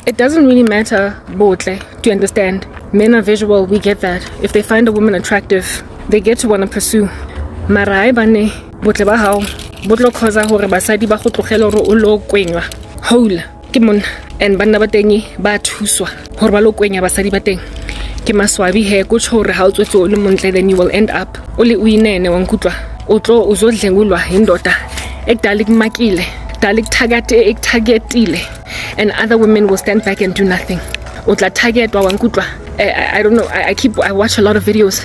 It doesn't really matter, Botle, do you understand? Men are visual, we get that. If they find a woman attractive, they get to want to pursue. Marai bane, Botle ba hao, Botlo khoza hore basadi ba go tlogela hore o lo kwengwa. Hole, ke mon, and banna ba teng ba thuswa hore ba lo kwenya basadi ba teng. Ke maswabi he go tshore ha o tswetse o le montle, then you will end up o le uinene wa nkutlwa. O tlo uzodlengulwa indoda ekudala ikumakile, dala ikuthakate ekuthaketile, and other women will stand back and do nothing. Utla targetwa wa nkutlwa. I don't know, I watch a lot of videos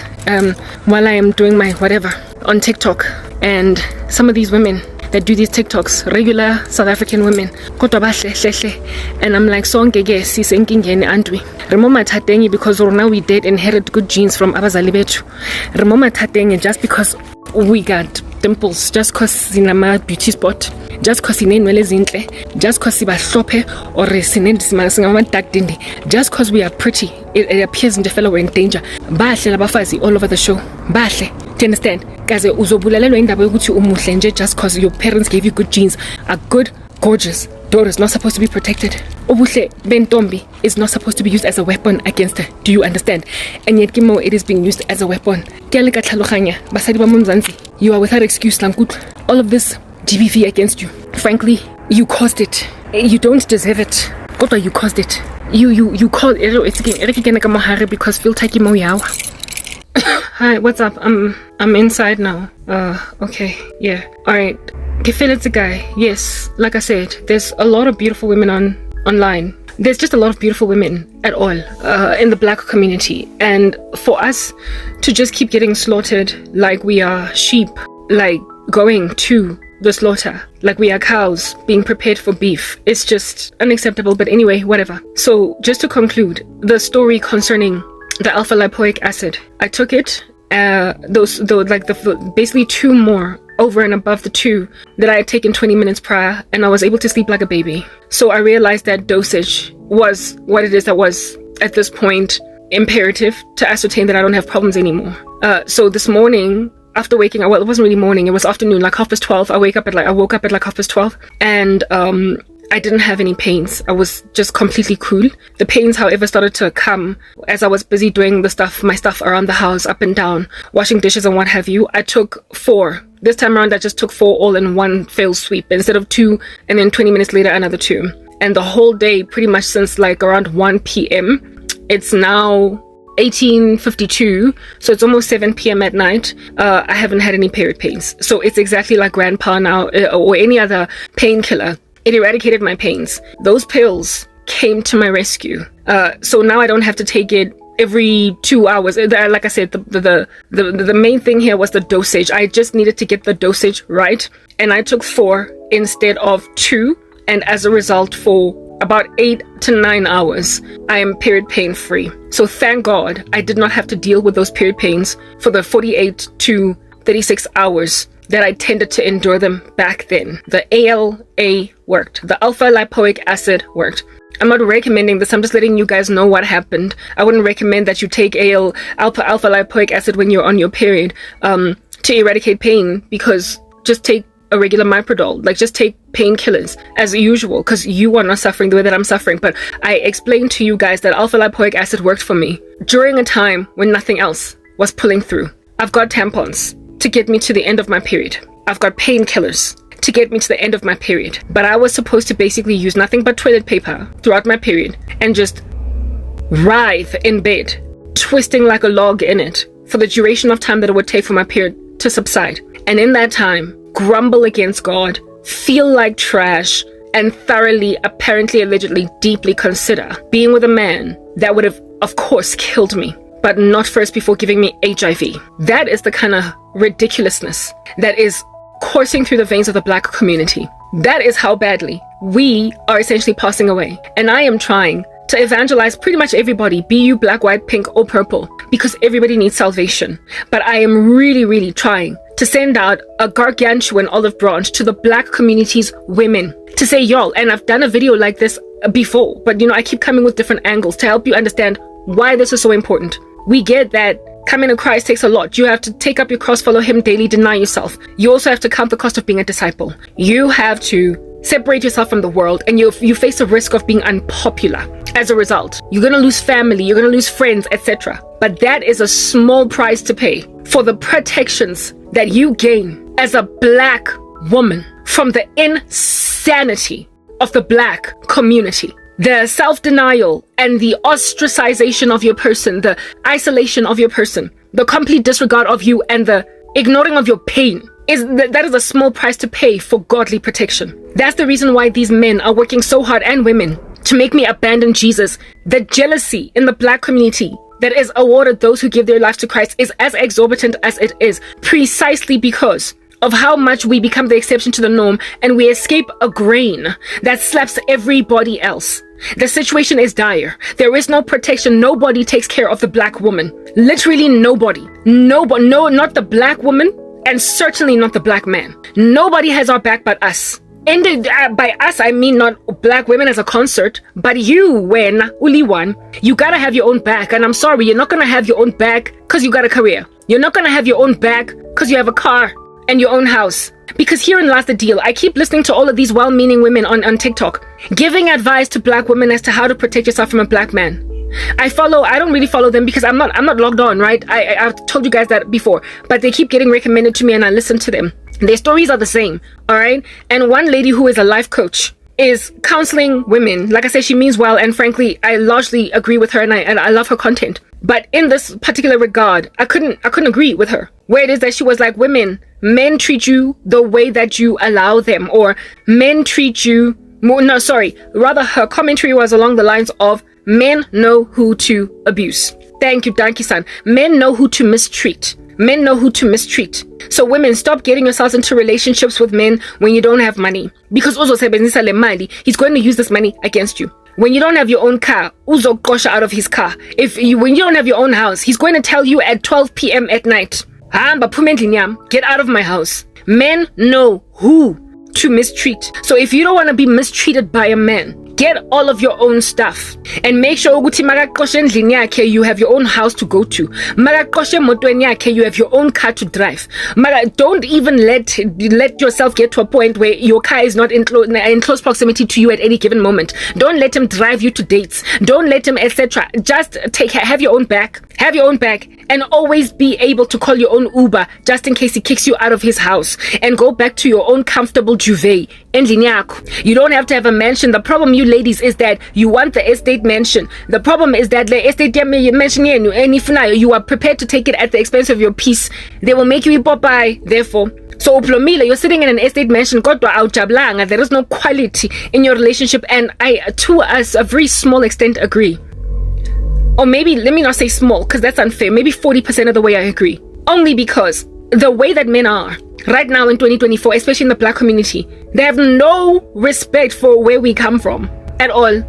while I am doing my whatever on TikTok, and some of these women that do these TikToks, regular South African women, and I'm like, so ngeke sisenkingeni antwi. Remoma thatengi because now we did inherit good genes from abazali bethu. Remoma thatengi just because we got dimples, just cause sinama beauty spot, just cause sinenwele zinhle, just cause sibahlophe or sinama dark dindi, just cause we are pretty. It appears in the fellow we're in danger. Bahle labafazi all over the show. Bahle. Do you understand? Kaze uzobulalelwa indaba yokuthi umuhle nje just cause your parents gave you good genes. A good, gorgeous daughter is not supposed to be protected. Obuhle bentombi is not supposed to be used as a weapon against her. Do you understand? And yet Kimo, it is being used as a weapon. Basadi ba Mzansi, you are without excuse, Lankut. All of this GBV against you. Frankly, you caused it. You don't deserve it. Kodwa you caused it. You caused it because feel taki mo yaw. Hi, what's up? I'm inside now. Okay, yeah. Alright. It's a guy. Yes, like I said, there's a lot of beautiful women online. There's just a lot of beautiful women at all in the black community, and for us to just keep getting slaughtered like we are sheep, like going to the slaughter like we are cows being prepared for beef, it's just unacceptable. But anyway, whatever. So just to conclude the story concerning the alpha lipoic acid, I took it basically 2 more over and above the 2 that I had taken 20 minutes prior, and I was able to sleep like a baby. So I realized that dosage was what it is that was at this point imperative to ascertain that I don't have problems anymore. So this morning, after waking up, well, it wasn't really morning, it was afternoon, like 12:30. I woke up at like 12:30, and I didn't have any pains. I was just completely cool. The pains, however, started to come as I was busy doing my stuff around the house, up and down, washing dishes and what have you. I took 4. This time around, I just took 4 all in one fell sweep instead of 2, and then 20 minutes later, another 2. And the whole day, pretty much since like around 1 p.m., it's now 18:52, so it's almost 7 p.m. at night. I haven't had any period pains. So it's exactly like grandpa now, or any other painkiller. It eradicated my pains. Those pills came to my rescue. So now I don't have to take it every 2 hours. Like I said, the main thing here was the dosage. I just needed to get the dosage right, and I took 4 instead of 2, and as a result, for about 8 to 9 hours, I am period pain free. So thank God I did not have to deal with those period pains for the 48 to 36 hours that I tended to endure them back then. The ALA worked. The alpha lipoic acid worked. I'm not recommending this. I'm just letting you guys know what happened. I wouldn't recommend that you take alpha lipoic acid when you're on your period to eradicate pain, because just take a regular Myprodol. Like, just take painkillers as usual, because you are not suffering the way that I'm suffering. But I explained to you guys that alpha lipoic acid worked for me during a time when nothing else was pulling through. I've got tampons to get me to the end of my period. I've got painkillers to get me to the end of my period. But I was supposed to basically use nothing but toilet paper throughout my period and just writhe in bed, twisting like a log in it for the duration of time that it would take for my period to subside. And in that time, grumble against God, feel like trash, and thoroughly, apparently, allegedly, deeply consider being with a man that would have, of course, killed me, but not first before giving me HIV. That is the kind of ridiculousness that is coursing through the veins of the black community. That is how badly we are essentially passing away. And I am trying to evangelize pretty much everybody, be you black, white, pink, or purple, because everybody needs salvation. But I am really, really trying to send out a gargantuan olive branch to the black community's women to say, y'all, and I've done a video like this before, but I keep coming with different angles to help you understand why this is so important. We get that coming to Christ takes a lot. You have to take up your cross, follow him daily, deny yourself. You also have to count the cost of being a disciple. You have to separate yourself from the world, and you face a risk of being unpopular. As a result, you're going to lose family, you're going to lose friends, etc. But that is a small price to pay for the protections that you gain as a black woman from the insanity of the black community. The self-denial and the ostracization of your person, the isolation of your person, the complete disregard of you, and the ignoring of your pain. That is a small price to pay for godly protection. That's the reason why these men are working so hard, and women, to make me abandon Jesus. The jealousy in the black community that is awarded those who give their lives to Christ is as exorbitant as it is, precisely because of how much we become the exception to the norm and we escape a grain that slaps everybody else. The situation is dire. There is no protection. Nobody takes care of the black woman. Literally nobody. Nobody. No, not the black woman, and certainly not the black man. Nobody has our back but us. And by us, I mean not black women as a concert, but you, when only one, you gotta have your own back. And I'm sorry, you're not gonna have your own back because you got a career. You're not gonna have your own back because you have a car and your own house. Because herein lies the deal. I keep listening to all of these well-meaning women on TikTok giving advice to black women as to how to protect yourself from a black man. I don't really follow them because I'm not logged on, right? I've told you guys that before, but they keep getting recommended to me and I listen to them. Their stories are the same, all right? And one lady who is a life coach is counseling women. Like I said, she means well, and frankly, I largely agree with her, and I love her content. But in this particular regard, I couldn't agree with her. Where it is that she was like, men treat you the way that you allow them, or men treat you rather her commentary was along the lines of men know who to abuse. Thank you, son. Men know who to mistreat. Men know who to mistreat. So women, stop getting yourselves into relationships with men when you don't have money. Because he's going to use this money against you. When you don't have your own car, uzokosha out of his car. When you don't have your own house, he's going to tell you at 12 p.m. at night, get out of my house. Men know who to mistreat. So if you don't want to be mistreated by a man, get all of your own stuff and make sure you have your own house to go to. You have your own car to drive. Don't even let yourself get to a point where your car is not in close proximity to you at any given moment. Don't let him drive you to dates. Don't let him, etc. Just have your own back. Have your own back, and always be able to call your own Uber just in case he kicks you out of his house, and go back to your own comfortable duvet. You don't have to have a mansion. The problem, you ladies, is that you want the estate mansion. The problem is that the estate mansion, you are prepared to take it at the expense of your peace. They will make you Popeye, therefore. So you're sitting in an estate mansion, there is no quality in your relationship, and I, to a very small extent, agree. Or maybe, let me not say small, because that's unfair. Maybe 40% of the way I agree. Only because the way that men are right now in 2024, especially in the black community, they have no respect for where we come from at all.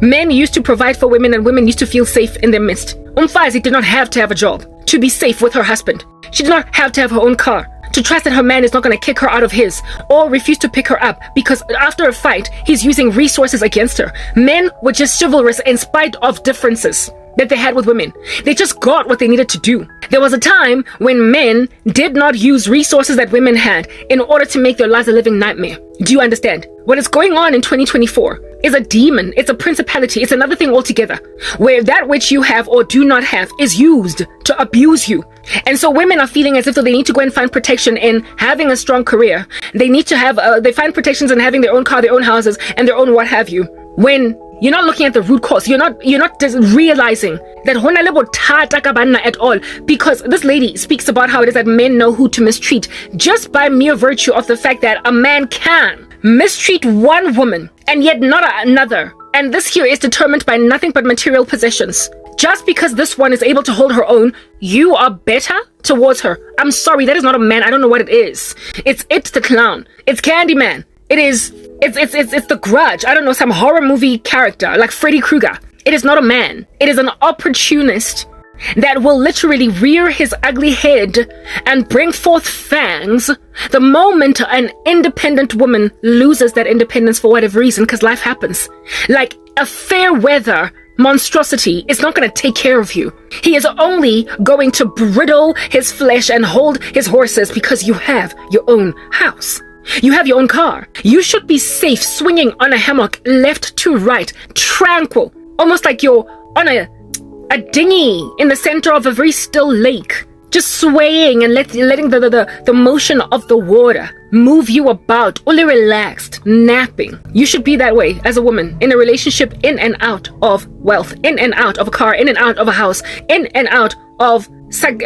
Men used to provide for women, and women used to feel safe in their midst. Umfazi did not have to have a job to be safe with her husband. She did not have to have her own car to trust that her man is not going to kick her out of his or refuse to pick her up because after a fight, he's using resources against her. Men were just chivalrous in spite of differences that they had with women. They just got what they needed to do. There was a time when men did not use resources that women had in order to make their lives a living nightmare. Do you understand? What is going on in 2024 is a demon. It's a principality. It's another thing altogether, where that which you have or do not have is used to abuse you. And so women are feeling as if they need to go and find protection in having a strong career. They need to have, they find protections in having their own car, their own houses, and their own what have you. When you're not looking at the root cause. You're not just realizing that hona lebo thata ka banna at all, because this lady speaks about how it is that men know who to mistreat just by mere virtue of the fact that a man can mistreat one woman and yet not another. And this here is determined by nothing but material possessions. Just because this one is able to hold her own, you are better towards her. I'm sorry, that is not a man. I don't know what it is. It's the clown. It's Candyman. It's the Grudge. I don't know, some horror movie character like Freddy Krueger. It is not a man. It is an opportunist that will literally rear his ugly head and bring forth fangs the moment an independent woman loses that independence for whatever reason, because life happens. Like a fair weather monstrosity is not going to take care of you. He is only going to bridle his flesh and hold his horses because you have your own house. You have your own car. You should be safe swinging on a hammock left to right, tranquil, almost like you're on a dinghy in the center of a very still lake, just swaying and letting the motion of the water move you about, only relaxed, napping. You should be that way as a woman in a relationship, in and out of wealth, in and out of a car, in and out of a house, in and out of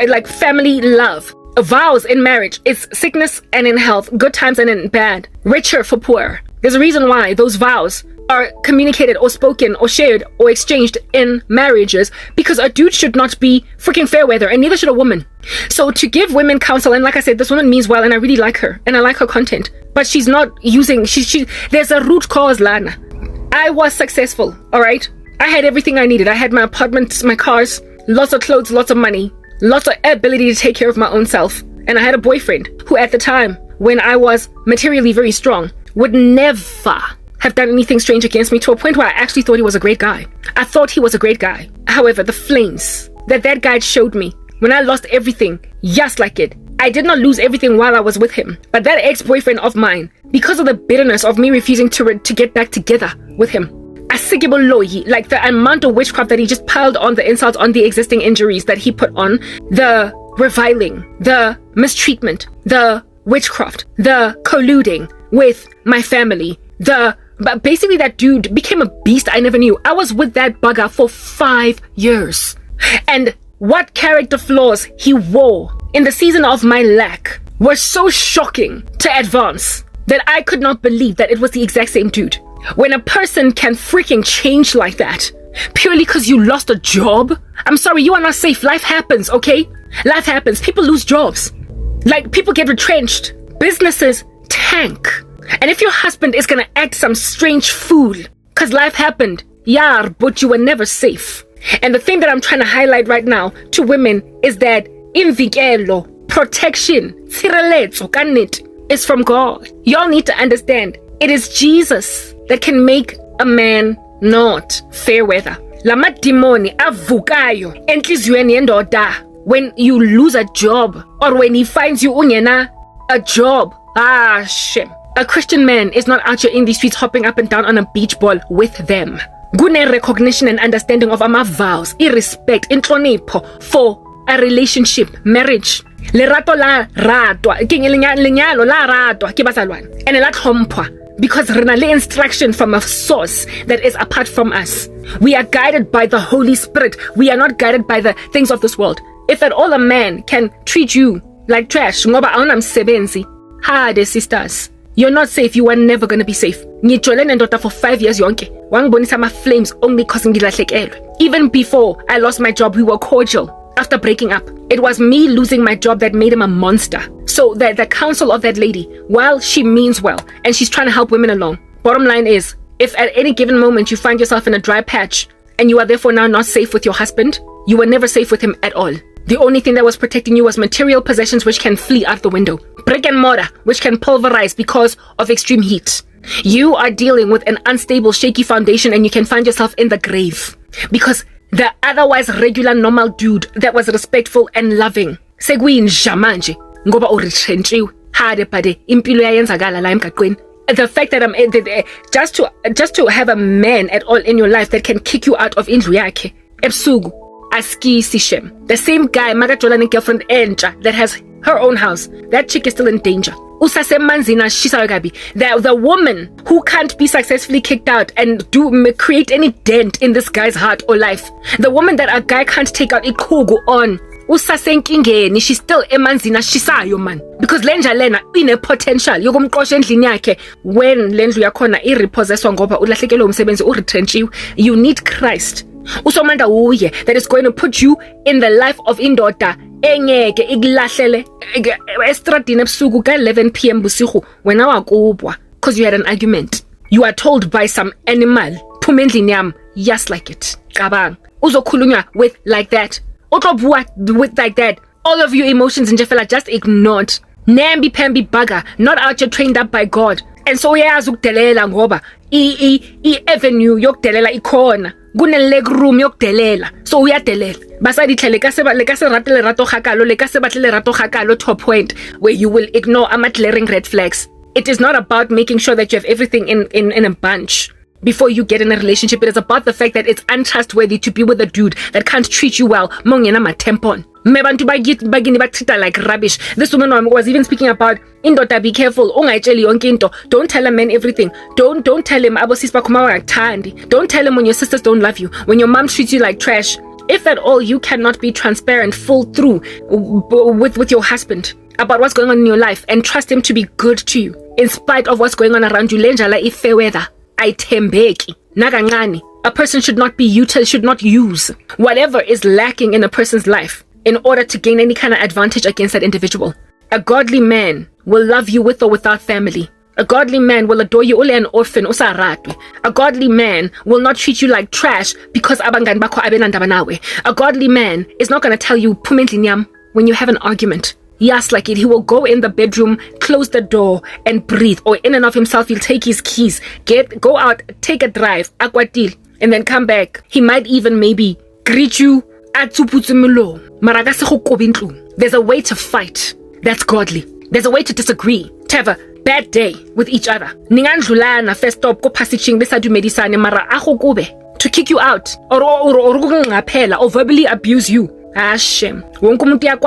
like family love. Vows in marriage, it's sickness and in health, good times and in bad, richer for poor. There's a reason why those vows are communicated or spoken or shared or exchanged in marriages, because a dude should not be freaking fair weather, and neither should a woman. So to give women counsel, and like I said, this woman means well, and I really like her and I like her content, but she's not using, there's a root cause, Lana. I was successful, all right? I had everything I needed. I had my apartment, my cars, lots of clothes, lots of money, lots of ability to take care of my own self. And I had a boyfriend who at the time, when I was materially very strong, would never have done anything strange against me, to a point where I actually thought he was a great guy. I thought he was a great guy. However, the flames that guy showed me when I lost everything, just like it. I did not lose everything while I was with him, but that ex-boyfriend of mine, because of the bitterness of me refusing to get back together with him, like the amount of witchcraft that he just piled on, the insults on the existing injuries that he put on, the reviling, the mistreatment, the witchcraft, the colluding with my family, but basically that dude became a beast I never knew. I was with that bugger for 5 years. And what character flaws he wore in the season of my lack were so shocking to advance that I could not believe that it was the exact same dude. When a person can freaking change like that, purely because you lost a job, I'm sorry, you are not safe. Life happens, okay? Life happens. People lose jobs. Like, people get retrenched. Businesses tank. And if your husband is gonna act some strange fool, because life happened, yeah, but you were never safe. And the thing that I'm trying to highlight right now to women is that imvikelo, protection, tshireletso ka nnete, is from God. Y'all need to understand, it is Jesus that can make a man not fair weather. Lama demoni avukayo enhliziyweni yendoda when you lose a job, or when he finds you ungena a job. Ah, shame. A Christian man is not out here in these streets hopping up and down on a beach ball with them. Gune recognition and understanding of ama vows, irrespect, inhlonipho for a relationship, marriage. Lerato la ratwa, lenyalo la ratwa ke bazalwane, and la tlhompha, because rena le instruction from a source that is apart from us. We are guided by the Holy Spirit. We are not guided by the things of this world. If at all a man can treat you like trash, ngoba awuna msebenzi, the sisters, you're not safe. You are never going to be safe. Ngijole nendota for 5 years yonke. Wangibonisa ma flames only cause ngilahlekelwe. Even before I lost my job, we were cordial. After breaking up, it was me losing my job that made him a monster. So the counsel of that lady, while she means well and she's trying to help women along, bottom line is, if at any given moment you find yourself in a dry patch and you are therefore now not safe with your husband, you were never safe with him at all. The only thing that was protecting you was material possessions which can flee out the window. Brick and mortar which can pulverize because of extreme heat. You are dealing with an unstable, shaky foundation, and you can find yourself in the grave. Because the otherwise regular, normal dude that was respectful and loving, sekuyinja manje ngoba uretrenchiwe hade pade impilo yayenzakala la emgaqweni. The fact that just to have a man at all in your life that can kick you out of indlu yakhe ebusuku, aski sishem. The same guy magajola ne girlfriend entsha that has her own house, that chick is still in danger. The woman who can't be successfully kicked out and create any dent in this guy's heart or life, the woman that a guy can't take out ikugu on, she's still emanzina shisayo man, because lenja lena ine potential yokumqosha endlini yakhe. When lendlu yakhona irepossesswa ngoba ulahlekelwe umsebenzi uretrenchiwe, you need Christ usomanda uye that is going to put you in the life of indoda engeke ikulahlele estradini ebusuku ka 11 p.m. busiku wena wakubwa because you had an argument. You are told by some animal, phuma endlini yami, just like it. Cabang uzokhulunywa with like that, utlobua with like that. All of your emotions in Jeffela just ignored. Namby pamby bugger, not out here trained up by God. And so uyazi ukudelela ngoba I avenue yokudelela ikhona, kune leg room yokudelela, so uyadelela. Basadi hle le ka se rate le rato gakalo, le ka se batle le rato gakalo to a point where you will ignore ama glaring red flags. It is not about making sure that you have everything in a bunch before you get in a relationship. It is about the fact that it's untrustworthy to be with a dude that can't treat you well. Mongena ma tempon. Mebantu bagini batita like rubbish. This woman was even speaking about indota, be careful. Don't tell a man everything. Don't tell him don't tell him when your sisters don't love you, when your mom treats you like trash. If at all you cannot be transparent full through with your husband about what's going on in your life and trust him to be good to you in spite of what's going on around you, lenjala ife weather. Aitembeki nakancane. A person should not use whatever is lacking in a person's life in order to gain any kind of advantage against that individual. A godly man will love you with or without family. A godly man will adore you, an orphan, usaratwe. A godly man will not treat you like trash because abangani bakho abenandaba nawe. A godly man is not going to tell you pumendlinyam when you have an argument. Yes, like it, he will go in the bedroom, close the door, and breathe. Or in and of himself, he'll take his keys, go out, take a drive, aquatil, and then come back. He might even maybe greet you at Tsuputsumulo. There's a way to fight. That's godly. There's a way to disagree, to have a bad day with each other. Ningandlulana first stop go passaging this adu medicine mara akokube to kick you out or verbally abuse you. Hashem. You get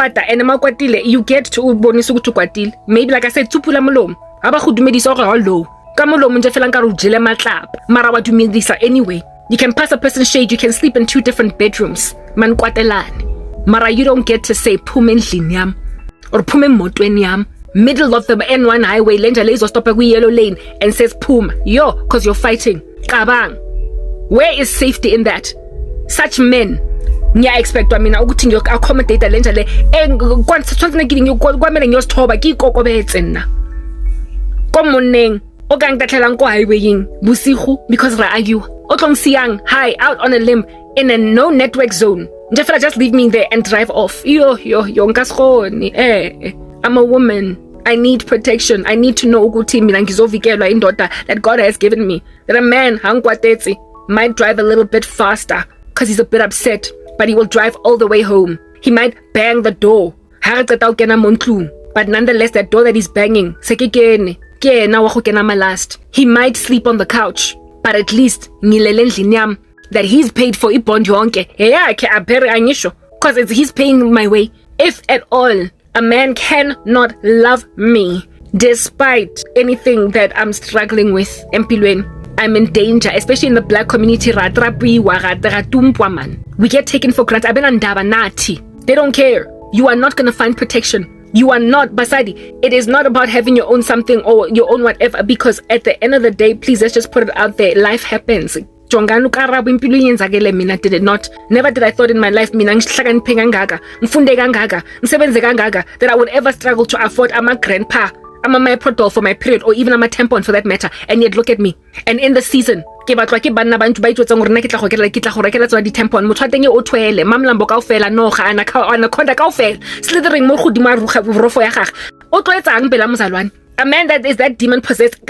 to bonisukutukwatile. Maybe like I said, tupula mulom. Aba khudumedisa go hello. Ka mulom nje fela nka ru jele matlapa. Mara wa dumedisa anyway. You can pass a person's shade, you can sleep in 2 different bedrooms. Man kwatelane. Mara you don't get to say phume endlini yam or phume emotweni yam. Middle of the N1 highway, lenja lezo stop at yellow lane and says pum. Yo, cause you're fighting. Kabang. Where is safety in that? Such men nya expect ukuthi ngiyo accommodate lenja le kwantsana giving you kwamele ngiyosithoba kikokobetse nna komoneng okangitahlela nko highwaying busigu because ra argue otlongsiang high out on a limb in a no network zone nje fela just leave me there and drive off yo nkaskoni I'm a woman. I need protection. I need to know ukuthi mina ngizovikelwa indoda that God has given me. That a man hangkwatetse might drive a little bit faster because he's a bit upset, but he will drive all the way home. He might bang the door. But nonetheless, that door that he's banging, he might sleep on the couch, but at least that he's paid for because he's paying my way. If at all, a man cannot love me despite anything that I'm struggling with, I'm in danger, especially in the black community. We get taken for granted. They don't care. You are not going to find protection. You are not, Basadi. It is not about having your own something or your own whatever, because at the end of the day, please, let's just put it out there. Life happens. Karabo did it not. Never did I thought in my life that I would ever struggle to afford a grandpa. I'm a myprodol for my period, or even a tampon for that matter. And yet look at me. And in the season, slithering a man that is that demon possessed,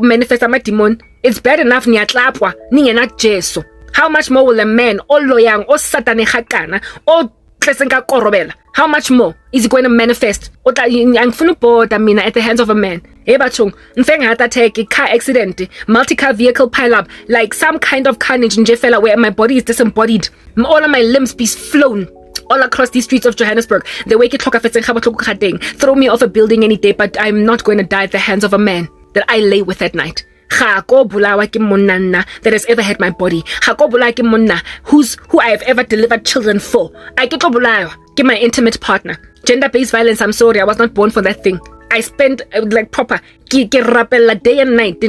manifest a demon. It's bad enough niyatlapwa ningena Jesu. How much more will a man oloyang o satane hakana o tlesenka korobela? How much more is he going to manifest? At the hands of a man. Heart attack, car accident, multi-car vehicle pileup, like some kind of carnage in Jeffela where my body is disembodied. All of my limbs be flown all across these streets of Johannesburg. They wake it throw me off a building any day, but I'm not going to die at the hands of a man that I lay with at night. That has ever had my body. Who I have ever delivered children for. I get my intimate partner. Gender-based violence, I'm sorry, I was not born for that thing. I spent like proper day and night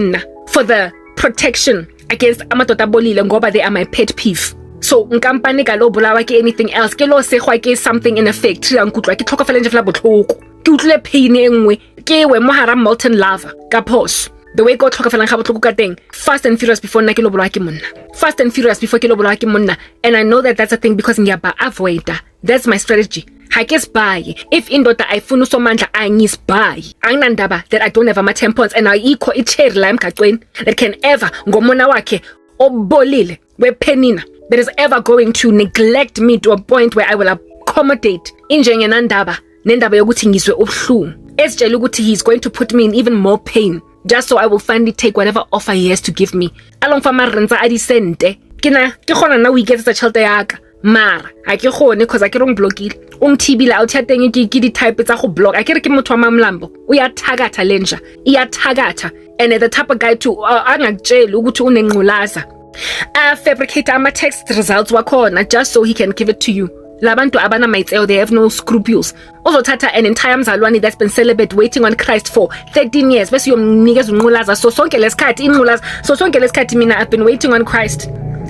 for the protection against amatota bolile ngoba they are my pet peeve. So nkampani ka lo bolawa ke anything else ke lo segwa ke something in a factory ankutlwa ke tlhoka fela nje fela botlhoko ke utlwe pain engwe ke we mo hara molten lava ka pause. The way God tlhoka fela ga botlhoko ka teng, fast and furious before nna ke lo bolawa ke monna, fast and furious before ke lo bolawa ke monna. And I know that that's a thing because ngiyaba avoid. That's my strategy. I guess buy. If indota ayifuna usomandla angisbuy. Anginandaba that I don't have ama tampons and ayikho icherry la emgaqweni that can ever ngomona wakhe obolile wepenina that is ever going to neglect me to a point where I will accommodate injengenandaba nendaba yokuthi ngizwe ubuhlungu. esitshela ukuthi he's going to put me in even more pain just so I will finally take whatever offer he has to give me. Along for my rentsa a disente ke gona na o iketsetsa tšhelete yaka mara a ke gone because a ke rong blockile tibile out ya teng ke di type tsa go block a ke re ke motho wa mamlambo o ya thakatha lenja ya thakatha and the type of guy to angakutshela ukuthi unengculaza fabricate ama text results wakhona just so he can give it to you. Labantu abana maitseo, they have no scruples. Uzothatha an entire mzalwane that's been celibate waiting on Christ for 13 years bese uyomnikeza unqulaza so sonke lesikhathi inqulaza so sonke lesikhathi mina I've been waiting on Christ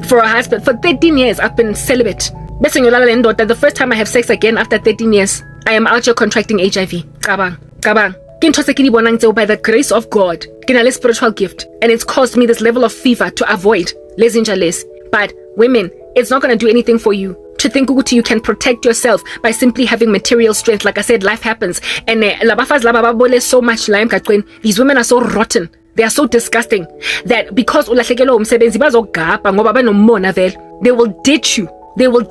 for a husband for 13 years. I've been celibate bese ngiyolala le ndoda the first time I have sex again after 13 years I am out here contracting HIV. Cabang ke ntho tse ke di bonang tseo by the grace of God ke na le spiritual gift and it's caused me this level of fever to avoid lezinja less. But women, it's not going to do anything for you to think ukuthi you can protect yourself by simply having material strength. Like I said, life happens and labafaz laba babole so much la emgaqweni. These women are so rotten, they are so disgusting that because ulahlekelwe umsebenzi bazogapa ngoba banomona vele, they will ditch you. They will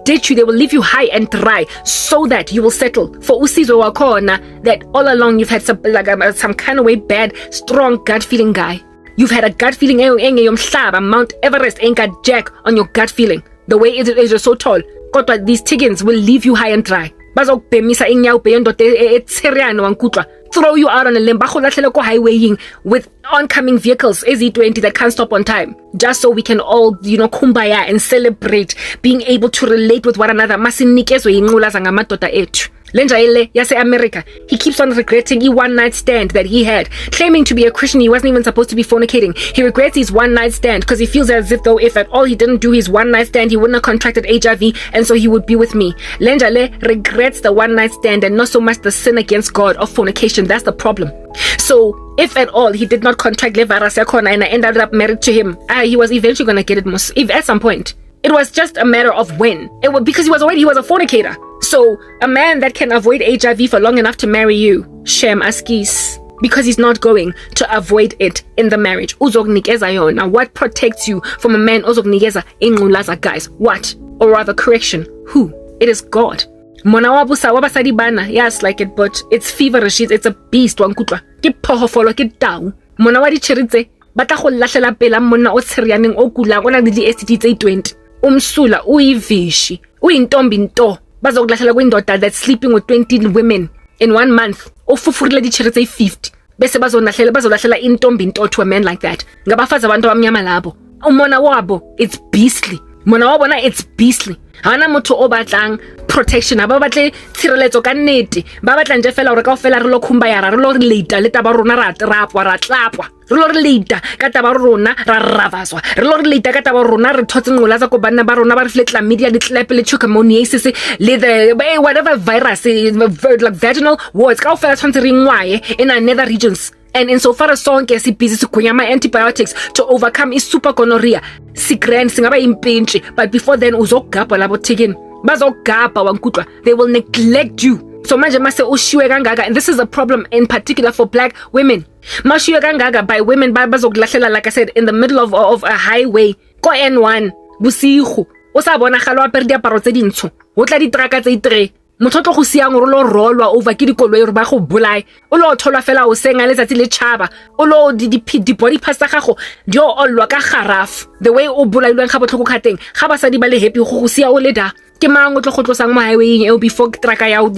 leave you high and dry so that you will settle for usizo wakhona that all along you've had some kind of way bad, strong gut feeling guy. You've had a gut feeling Mount Everest ain't got jack on your gut feeling. The way it is you're so tall. Kodwa these tiggins will leave you high and dry. Bazokubhemisa inyawo beyondoda eTseriano wankutla. Throw you out on a limb highwaying with oncoming vehicles eZ20 that can't stop on time just so we can all kumbaya and celebrate being able to relate with one another. Masinikezwe inqulaza ngamadoda ethu. Lenja ele yase America, he keeps on regretting his one night stand that he had, claiming to be a Christian. He wasn't even supposed to be fornicating. He regrets his one night stand because he feels as if though if at all he didn't do his one night stand he wouldn't have contracted HIV and so he would be with me. Lenja le regrets the one night stand and not so much the sin against God of fornication. That's the problem. So if at all he did not contract le virus yakona and I ended up married to him, he was eventually gonna get it if at some point. It was just a matter of when. It was because he was a fornicator. So a man that can avoid HIV for long enough to marry you, shem askis, because he's not going to avoid it in the marriage. Uzognikeza yona. What protects you from a man uzognikeza inqulaza, guys? What? Or rather, correction, who? It is God. Mona wabusa wabasadi bana, yes, like it, but it's feverish. It's a beast. Wankutla ke phoofolo ke tau. Mona wa dicheritse batla go lahlela pela mona o tsherianeng o kula gona le di STD tse 20. Umsula uyivishi uyintombi nto bazokulahlela kwindoda that's sleeping with 20 women in 1 month ofufurile dicheritse 50 bese bazolahlela intombi nto to a man like that. Ngabafazi abantu abamnyama labo umona wabo it's beastly. Mona wa bona it's beastly. Hana motho o batlang protection aba batle tshireletso ka nnete ba batlang je fela hore kaofela re lo khumba ya re lo relate le taba rona ra trapwa ra tlapwa re lo relate ka taba rona ra ravaswa re lo relate ka taba rona re thotse ngolaza ko banna ba rona ba re fletla media le tlap le trichomoniasis le the whatever virus like vaginal wards kaofela tshwantse re ngwaye in another regions. And insofar as sonke sibhizi sigunyama antibiotics to overcome is super gonorrhea sigrand singaba impintshi, but before then uzogapa labo tikin bazogapa wankutwa, they will neglect you. So manje mase ushiwe kangaka, and this is a problem in particular for black women. Mashiwe kangaka by women bazokulahlela, like I said, in the middle of a highway ko N1 busigo o sa bona galo apere diaparo tse dintsho o tla ditraka tse 3 motho go siang re lo rolwa over ke dikoloi re ba go bolai o lo tholwa fela o senga letsatsi le tshaba o lo di body parts tsa gago di o olwa ka garaf the way o bolailweng ga botlhoko khateng ga ba sa di ba le happy go sia o le da ke mang o tlo go tlosang mo highway e before traka ya o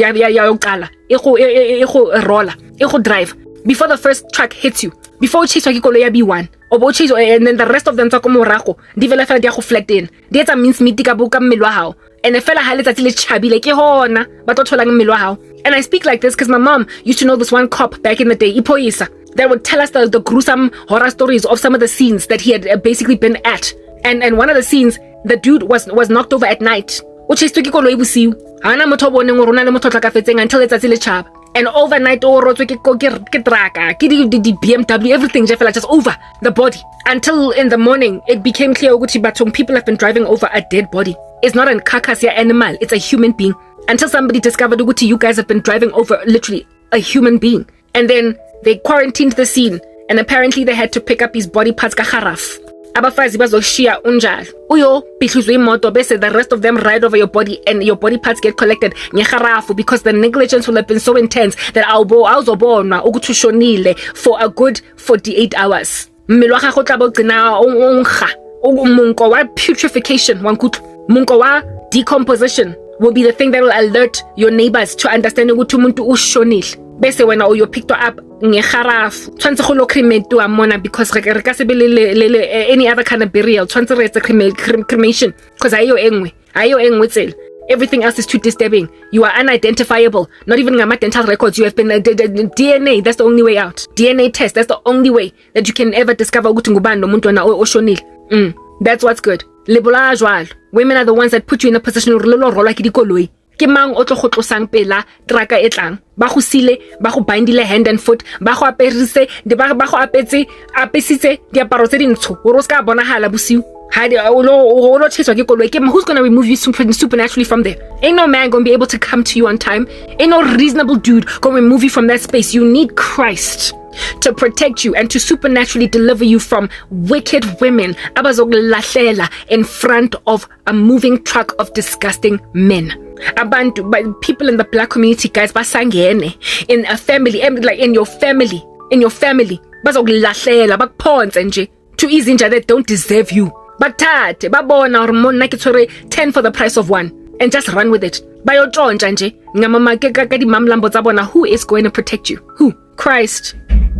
qala e go rolla e go drive before the first truck hits you, before o chase wa ke koloi ya B1 o bo chase and then the rest of them tsa ko morago di vela fela di go flatten di etsa means meet ka bo ka mmele wa hao. And fela ha letsatsi le chabile ke hona ba totholang mmele wa hao. And I speak like this because my mom used to know this one cop back in the day, Ipoisa, that would tell us the gruesome horror stories of some of the scenes that he had basically been at. And one of the scenes, the dude was knocked over at night. O chase ke koloi busiu hana motho bone ngo rona le motho tla ka fetseng until letsatsi le chaba. And overnight o rotswe ke traka ke di BMW, everything just felt just over the body until in the morning it became clear ukuthi bathong people have been driving over a dead body. It's not a carcass ya animal, it's a human being. Until somebody discovered ukuthi you guys have been driving over literally a human being. And then they quarantined the scene and apparently they had to pick up his body parts ka garaf. abafazi bazoshiya unjalo uyopihluzwa imoto bese the rest of them ride over your body and your body parts get collected ngeharafu because the negligence will have been so intense that awuzobonwa ukuthi ushonile for a good 48 hours. Mmele wa gago tla bo gcina ongga umunko wa putrefaction wankutlo munko wa decomposition will be the thing that will alert your neighbors to understand ukuthi umuntu ushonile bese wena uyo picked up ngeharafu tshwantse go lo cremate mona because re ka se be le any other kind of burial tshwantse re etsa cremation because ayo engwe tsela. Everything else is too disturbing. You are unidentifiable. Not even ngama dental records. You have been DNA. That's the only way out. DNA test. That's the only way that you can ever discover ukuthi ngubani lo muntu wena oshonile. That's what's good. Lebola jwalo. Women are the ones that put you in a position ore lo rola ke dikoloi. Ke mang o tlo go tlosang pela traka e tlang. Ba go sile, ba go bindile hand and foot, ba go aperise, ba go apesitse diaparo tse dintsho. O ro ska bonagala bosiu. Who's gonna remove you supernaturally from there? Ain't no man gonna be able to come to you on time. Ain't no reasonable dude gonna remove you from that space. You need Christ to protect you and to supernaturally deliver you from wicked women abazogulahlela in front of a moving truck of disgusting men. Abantu, but people in the black community, guys, basangene in a family, like in your family, bazogulahlela bakphonse nje to izinja that don't deserve you. Bathathe babona or mona ke tshwere 10 for the price of 1 and just run with it. Bayotshontsha nje ngamamake ka dimamlambo tsa bona. Who is going to protect you? Who? Christ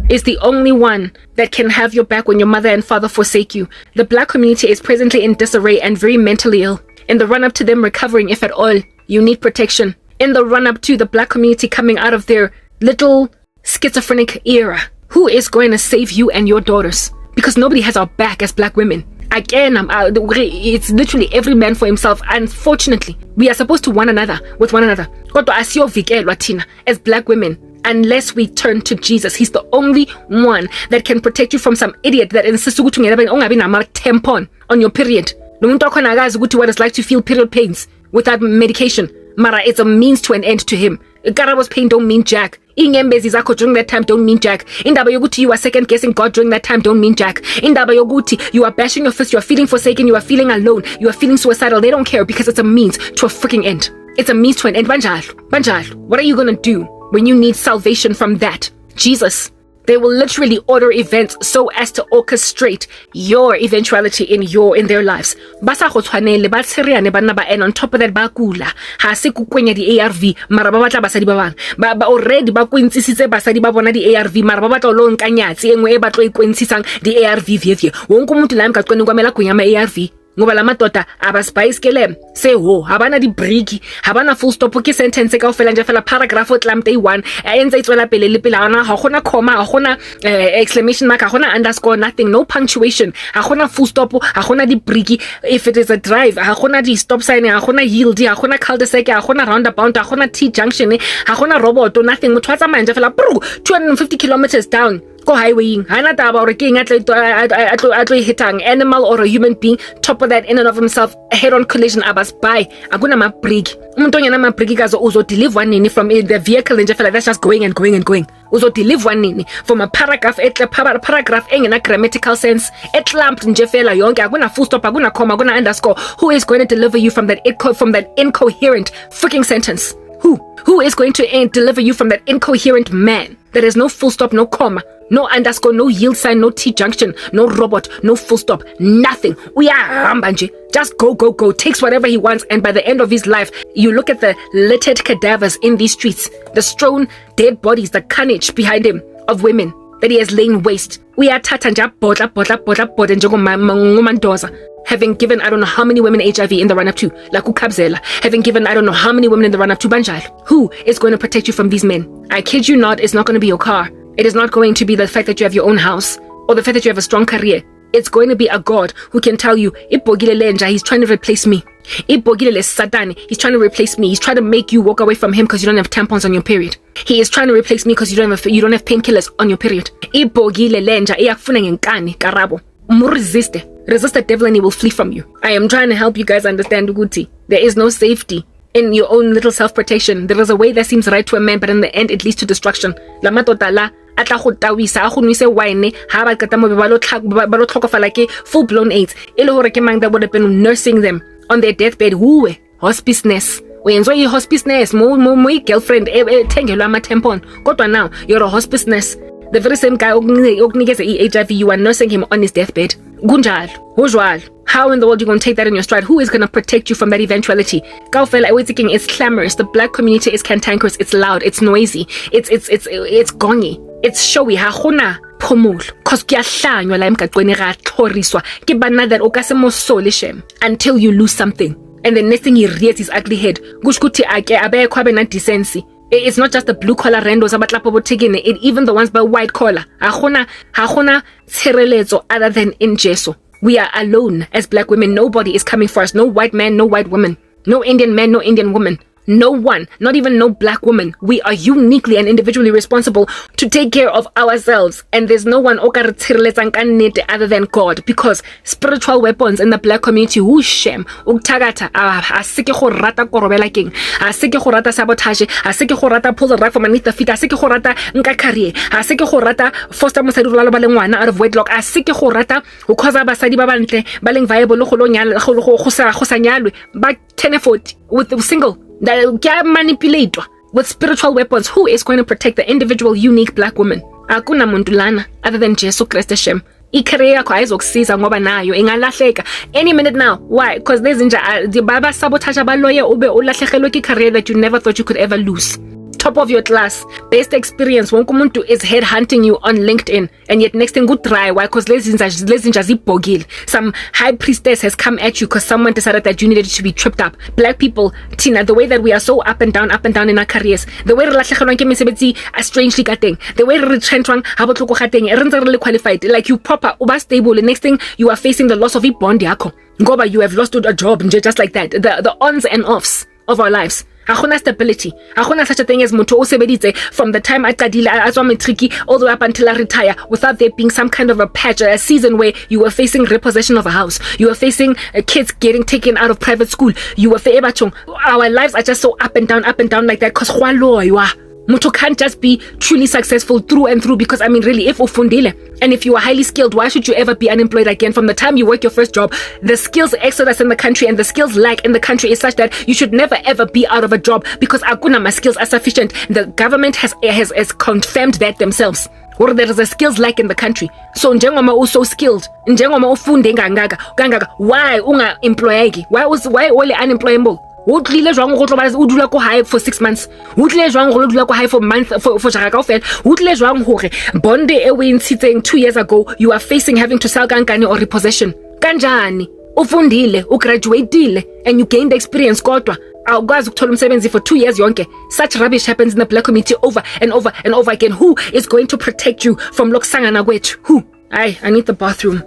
is the only one that can have your back when your mother and father forsake you. The black community is presently in disarray and very mentally ill. In the run-up to them recovering, if at all, you need protection. In the run-up to the black community coming out of their little schizophrenic era, who is going to save you and your daughters? Because nobody has our back as black women. Again, it's literally every man for himself. Unfortunately, we are supposed to with one another. Kodwa asiyovikelwa thina as black women unless we turn to Jesus. He's the only one that can protect you from some idiot that insists ukuthi ungabi nama tampon on your period. Lo muntu akhona akazi ukuthi what it's like to feel period pains without medication. Mara, it's a means to an end to him. Karabo's pain don't mean jack. Ingembezi zakho during that time don't mean jack. Indaba yokuthi you are second guessing God during that time don't mean jack. Indaba yokuthi you are bashing your fist, you are feeling forsaken, you are feeling alone, you are feeling suicidal. They don't care because it's a means to a freaking end. It's a means to an end. Banjalo. What are you gonna do when you need salvation from that? Jesus. They will literally order events so as to orchestrate your eventuality in their lives. Basa go tshwanele ba tshiriane bana ba and on top of that ba kula. Ha se kukwenya di ARV mara ba batla basadi ba bang. Ba already ba kwintsisitse basadi ba bona di ARV mara ba batla lo nkanyatsi engwe e batlo ikwintsisang di ARV vievie. Wonke umuntu la emgaqweni kwamela kunyama ARV. Ngoba la madoda abasibhayisikele se ho habana di break habana full stop ke sentence ka ofela nje fela paragraph o tlam day 1 enza itswela pele le pele ana ha gona comma ha gona exclamation mark ha gona underscore, nothing, no punctuation, ha gona full stop, ha gona di break. If it is a drive ha gona di stop sign, ha gona yield, ha gona cul-de-sac, ha gona roundabout, ha gona T junction, ha gona robot, nothing. Motho wa tsamaya nje fela 250 kilometers down go highwaying. Hana taba or king atlo hitang animal or a human being. Top of that, in and of himself, head-on collision abas by aguna ma break. Umuntu onyana ma break kazo uzo deliver one nini from the vehicle nje fela that's just going. Uzo deliver one nini from a paragraph engena grammatical sense etlamped nje fela yonke aguna full stop, aguna comma, aguna underscore. Who is going to deliver you from that incoherent freaking sentence? Who is going to deliver you from that incoherent man? There is no full stop, no comma, no underscore, no yield sign, no T junction, no robot, no full stop, nothing. We are Rambanje. Just go. Takes whatever he wants, and by the end of his life, you look at the littered cadavers in these streets, the strewn dead bodies, the carnage behind him of women that he has lain waste. We are tatanja botla mandoza. Having given I don't know how many women HIV in the run-up to like Ukabzela, having given I don't know how many women in the run-up to Banjal. Who is going to protect you from these men? I kid you not, it's not going to be your car. It is not going to be the fact that you have your own house or the fact that you have a strong career. It's going to be a God who can tell you, he's trying to replace me. Satan, he's trying to replace me. He's trying to make you walk away from him because you don't have tampons on your period. He is trying to replace me because you don't have painkillers on your period. Karabo. Resist the devil and he will flee from you. I am trying to help you guys understand Uguti. There is no safety in your own little self-protection. There is a way that seems right to a man, but in the end it leads to destruction. La matota la atla go tawisa go nwise wine ha ba qeta mo ba lo tlhokofala ke full blown AIDS ile hore ke mang that would have been nursing them on their deathbed. Who hospice nurse wenziwe i-hospice nurse mo girlfriend ethengelwa ama-tampon kodwa now you're a hospice nurse. The very same guy okunikeza i-HIV, you are nursing him on his deathbed. Kunjalo hojwalo. How in the world are you going to take that in your stride? Who is going to protect you from that eventuality? Kaufela thinking it's clamorous. The black community is cantankerous. It's loud. It's noisy. It's gongy. It's showy. Ha gona phomolo. Cause ke a hlanywa la emgaqweni ga tlhoriswa ke bana that o ka se mo sole shem until you lose something. And the next thing he rears his ugly head. Kushukuthi ake abekho abe na decency. It's not just the blue collar randos abatlapo bothekene, it even the ones by white collar. Ha gona tshireletso other than in Jesu. We are alone as black women. Nobody is coming for us. No white man, no white woman. No Indian man, no Indian woman. No one, not even no black woman. We are uniquely and individually responsible to take care of ourselves. And there's no one other than God. Because spiritual weapons in the black community, who shem, uktagata, asike go rata korobela king, asike go rata sabotage, asike go rata pull the rug from underneath the feet, asike go rata nka career, asike go rata foster mosadi rulala ba lengwana out of wedlock, asike go rata go cause basadi ba bantle ba leng viable go sa nyalwe ba 1040 with the single that can manipulate with spiritual weapons. Who is going to protect the individual unique black woman? Akuna muntu lana other than Jesu Christ Shem. I-career yakho ayizokusiza ngoba nayo ingalahleka any minute now. Why? Because there's baba sabotage abaloye ube ulahlekelwe ki-career that you never thought you could ever lose. Top of your class, best experience. Wonke umuntu is head hunting you on LinkedIn, and yet next thing good try. Why? Because some high priestess has come at you because someone decided that you needed to be tripped up. Black people, Tina, the way that we are so up and down in our careers, the way are strangely getting, the way really qualified, like you proper uba stable. The next thing you are facing the loss of bond yako. Ngoba you have lost a job just like that. The ons and offs of our lives. Hakuna stability. Hakuna such a thing as mutho o sebeditse from the time I qadile azwa matriki all the way up until I retire without there being some kind of a patch, a season where you were facing repossession of a house, you were facing kids getting taken out of private school, you were our lives are just so up and down like that because Muto can't just be truly successful through and through because really if ufundile and if you are highly skilled, why should you ever be unemployed again? From the time you work your first job, the skills exodus in the country and the skills lack in the country is such that you should never ever be out of a job because my skills are sufficient. The government has confirmed that themselves. Or there is a skills lack in the country. So njengoma so skilled, njengoma ufunde ngangaka, why unga employee? Why only unemployable? Utlile jwang go tloba o dula ko hae for 6 months. Utlile jwang go dula ko hae for month for jara kaofela. Utlile jwang hore bonde e we ntshitseng 2 years ago you are facing having to sell kankane or repossession. Kanjani? Ufundile, ugraduateile and you gained experience kodwa awukwazi ukuthola umsebenzi for 2 years yonke. Such rubbish happens in the black community over and over and over again. Who is going to protect you from lokusangana kwethu? Who? I need the bathroom.